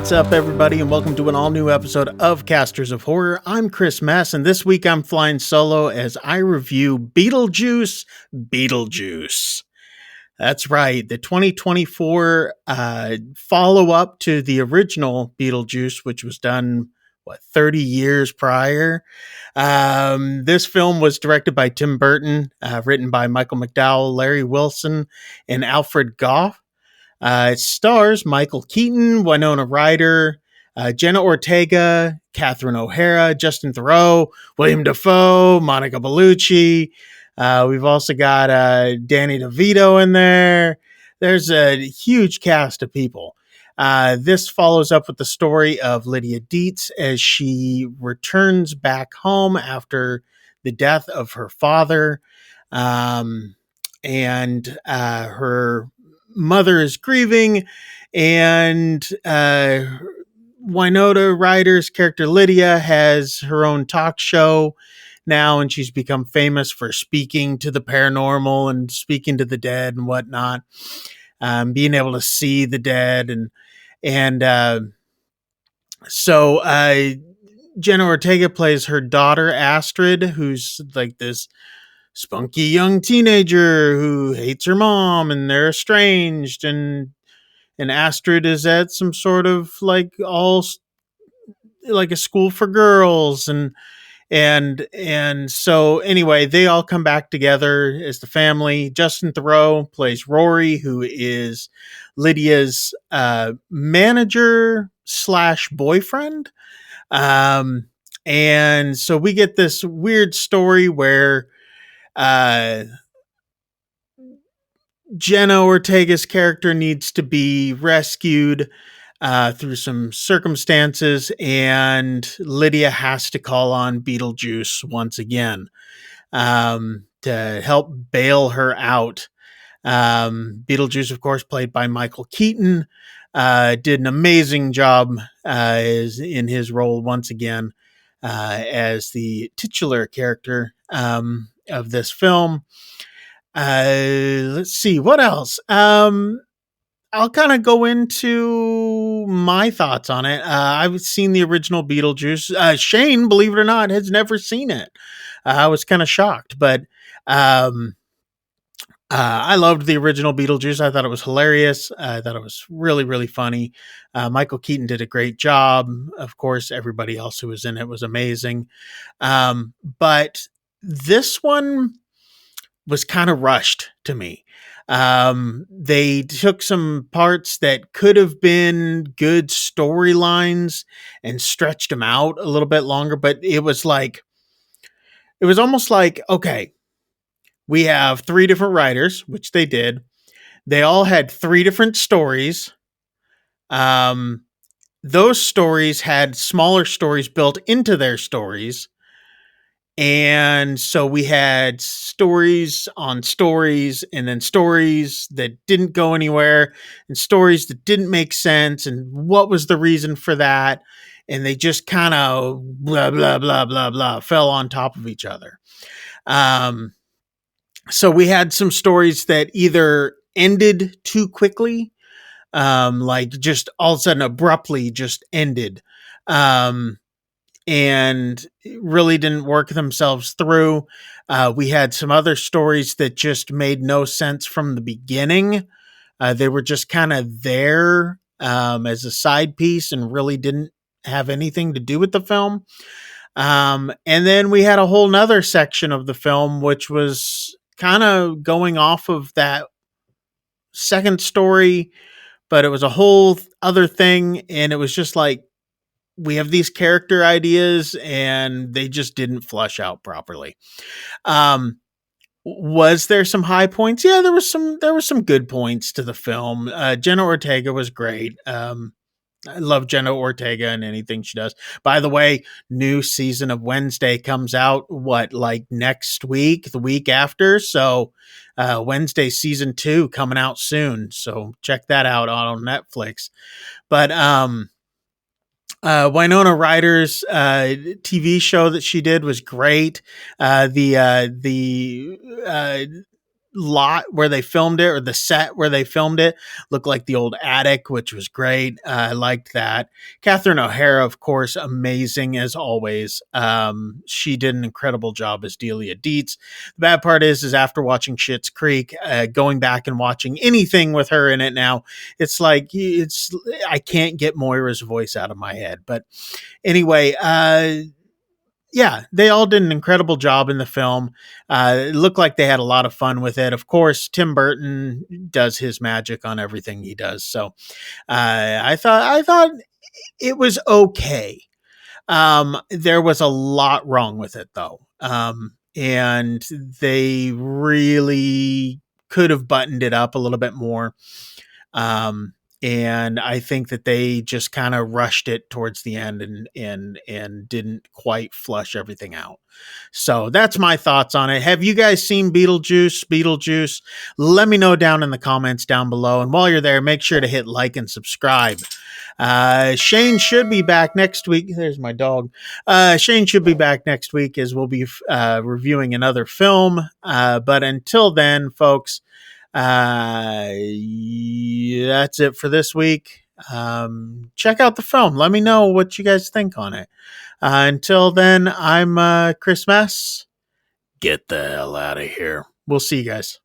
What's up, everybody, and welcome to an all-new episode of Casters of Horror. I'm Chris Mess, and this week I'm flying solo as I review Beetlejuice Beetlejuice. That's right, the 2024 follow-up to the original Beetlejuice, which was done, 30 years prior. This film was directed by Tim Burton, written by Michael McDowell, Larry Wilson, and Alfred Goff. It stars Michael Keaton, Winona Ryder, Jenna Ortega, Catherine O'Hara, Justin Theroux, William Dafoe, Monica Bellucci. We've also got Danny DeVito in there. There's a huge cast of people. This follows up with the story of Lydia Dietz as she returns back home after the death of her father. And her mother is grieving, and Winona Ryder's character Lydia has her own talk show now, and she's become famous for speaking to the paranormal and speaking to the dead and whatnot, being able to see the dead, and so Jenna Ortega plays her daughter Astrid, who's like this spunky young teenager who hates her mom, and they're estranged, and Astrid is at some sort of like a school for girls, and so anyway, they all come back together as the family. Justin Theroux plays Rory, who is Lydia's manager slash boyfriend. And so we get this weird story where Jenna Ortega's character needs to be rescued through some circumstances, and Lydia has to call on Beetlejuice once again to help bail her out. Beetlejuice, of course, played by Michael Keaton, did an amazing job in his role once again as the titular character of this film. Let's see, what else? I'll kind of go into my thoughts on it. I've seen the original Beetlejuice. Shane, believe it or not, has never seen it. I was kind of shocked, but I loved the original Beetlejuice. I thought it was hilarious. I thought it was really, really funny. Michael Keaton did a great job. Of course, everybody else who was in it was amazing. But this one was kind of rushed to me. They took some parts that could have been good storylines and stretched them out a little bit longer, but it was almost like, okay, we have 3 different writers, which they did. They all had 3 different stories. Those stories had smaller stories built into their stories. And so we had stories on stories, and then stories that didn't go anywhere, and stories that didn't make sense, and what was the reason for that? And they just kind of blah, blah, blah, blah, blah, fell on top of each other. So we had some stories that either ended too quickly, like just all of a sudden abruptly just ended. And really didn't work themselves through. We had some other stories that just made no sense from the beginning. They were just kind of there as a side piece and really didn't have anything to do with the film. And then we had a whole nother section of the film, which was kind of going off of that second story, but it was a whole other thing. And it was just like, we have these character ideas and they just didn't flush out properly. Was there some high points? Yeah, there was some good points to the film. Jenna Ortega was great. I love Jenna Ortega and anything she does. By the way, new season of Wednesday comes out, next week, the week after. So Wednesday season 2 coming out soon. So check that out on Netflix. But Winona Ryder's TV show that she did was great. The lot where they filmed it, or the set where they filmed it, looked like the old attic, which was great. I liked that. Catherine O'Hara, of course, amazing as always. She did an incredible job as Delia Dietz. The bad part is after watching Schitt's Creek, going back and watching anything with her in it now, it's like I can't get Moira's voice out of my head. But anyway, yeah, they all did an incredible job in the film. It looked like they had a lot of fun with it. Of course, Tim Burton does his magic on everything he does. So I thought it was okay. There was a lot wrong with it though. And they really could have buttoned it up a little bit more. And I think that they just kind of rushed it towards the end and didn't quite flush everything out. So that's my thoughts on it. Have you guys seen Beetlejuice? Let me know down in the comments down below. And while you're there, make sure to hit like and subscribe. Shane should be back next week. There's my dog. Shane should be back next week as we'll be reviewing another film. But until then, folks, that's it for this week. Check out the film. Let me know what you guys think on it. Until then, I'm Chris Mess. Get the hell out of here. We'll see you guys.